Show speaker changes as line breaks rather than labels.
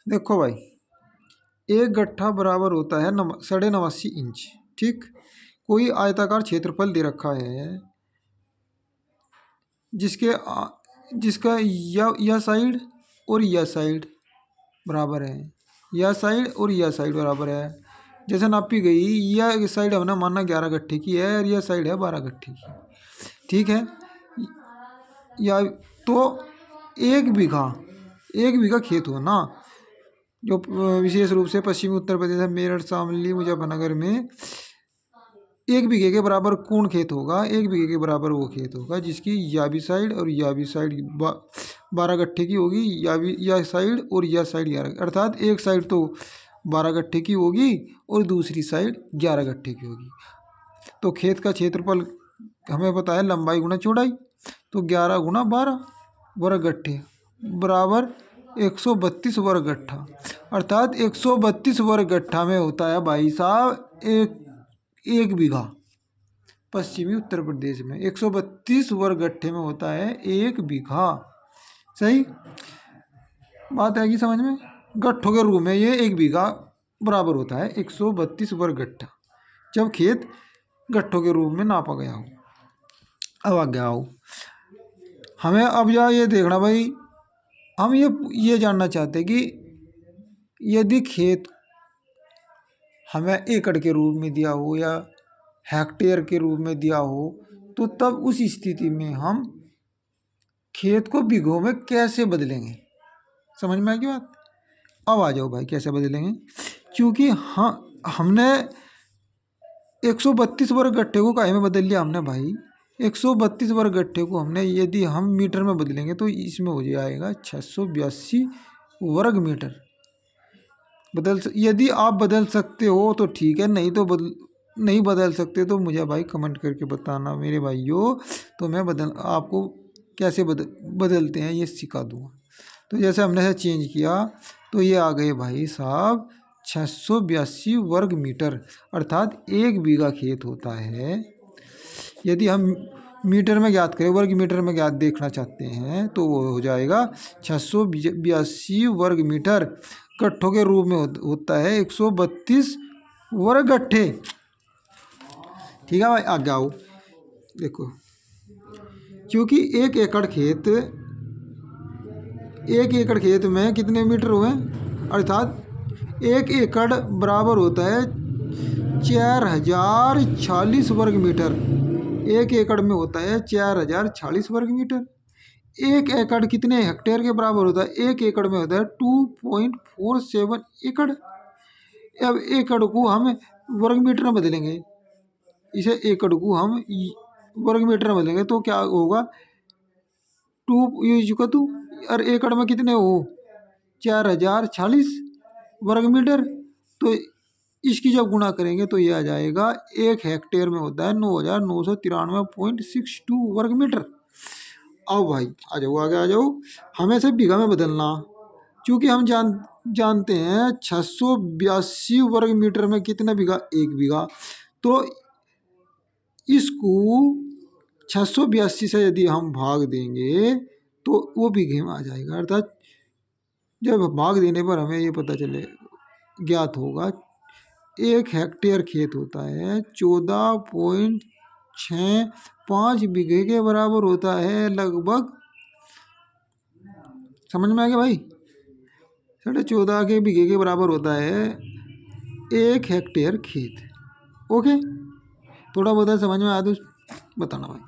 देखो भाई, एक गट्ठा बराबर होता है 89.5 इंच। ठीक, कोई आयताकार क्षेत्रफल दे रखा है जिसके जिसका यह साइड और यह साइड बराबर है, यह साइड और यह साइड बराबर है। जैसे नापी गई, यह साइड हमने माना 11 गट्ठे की है और यह साइड है 12 गट्ठे की। ठीक है, या तो एक बीघा खेत हो ना, जो विशेष रूप से पश्चिमी उत्तर प्रदेश, मेरठ, शामली, मुजफ्फरनगर में 1 बीघे के बराबर कौन खेत होगा? 1 बीघे के बराबर वो खेत होगा जिसकी या भी साइड और या भी साइड 12 गट्ठे की होगी, या भी यह साइड और यह साइड 11, अर्थात एक साइड तो 12 गट्ठे की होगी और दूसरी साइड 11 गट्ठे की होगी। तो खेत का क्षेत्रफल हमें पता है लंबाई गुना चौड़ाई, तो 11 गुना 12 वर्ग गट्ठे बराबर 132 वर्ग गट्ठा, अर्थात 132 वर्ग गट्ठा में होता है भाई साहब एक बीघा। पश्चिमी उत्तर प्रदेश में 132 वर्ग गट्ठे में होता है 1 बीघा। सही बात है कि समझ में? गट्ठों के रूप में ये 1 बीघा बराबर होता है 132 वर्ग गट्ठा, जब खेत गट्ठों के रूप में नापा गया हो। अब आ गया हो हमें, अब ये देखना भाई, हम ये जानना चाहते हैं कि यदि खेत हमें एकड़ के रूप में दिया हो या हेक्टेयर के रूप में दिया हो, तो तब उस स्थिति में हम खेत को बीघों में कैसे बदलेंगे? समझ में आएगी बात? अब आ जाओ भाई, कैसे बदलेंगे? क्योंकि हमने 132 वर्ग गट्ठे को काहे में बदल लिया हमने भाई? 132 वर्ग गट्ठे को हमने यदि हम मीटर में बदलेंगे तो इसमें हो जाएगा 682 वर्ग मीटर। यदि आप बदल सकते हो तो ठीक है, नहीं तो नहीं बदल सकते तो मुझे भाई कमेंट करके बताना मेरे भाइयों, तो मैं आपको कैसे बदलते हैं ये सिखा दूँगा। तो जैसे हमने ऐसे चेंज किया तो ये आ गए भाई साहब 682 वर्ग मीटर, अर्थात 1 बीघा खेत होता है। यदि हम मीटर में ज्ञात करें, वर्ग मीटर में ज्ञात देखना चाहते हैं, तो वो हो जाएगा 682 वर्ग मीटर। गट्ठों के रूप में होता है 132 वर्ग गट्ठे। ठीक है भाई, आगे आओ। देखो, क्योंकि एक एकड़ खेत में कितने मीटर हुए, अर्थात 1 एकड़ बराबर होता है 4046 वर्ग मीटर। 1 एकड़ में होता है 4046 वर्ग मीटर। 1 एकड़ कितने हेक्टेयर के बराबर होता है? 1 एकड़ में होता है 2.47 एकड़। अब एकड़ को हम वर्ग मीटर में बदलेंगे, इसे एकड़ को हम वर्ग मीटर में बदलेंगे तो क्या होगा? 2 और एकड़ में कितने हो? 4046 वर्ग मीटर। तो इसकी जब गुणा करेंगे तो ये आ जाएगा, 1 हेक्टेयर में होता है 9993.62 वर्ग मीटर। आओ भाई, आ जाओ आगे आ जाओ। हमें से बीघा में बदलना, क्योंकि हम जानते हैं 682 वर्ग मीटर में कितना बीघा? 1 बीघा। तो इसको 682 से यदि हम भाग देंगे तो वो बीघे में आ जाएगा, अर्थात जब भाग देने पर हमें ये पता चले ज्ञात होगा 1 हेक्टेयर खेत होता है 14.65 बीघे के बराबर होता है लगभग। समझ में आ गया भाई? 14.5 के बीघे के बराबर होता है 1 हेक्टेयर खेत। ओके, थोड़ा बहुत समझ में आया तो बताना भाई।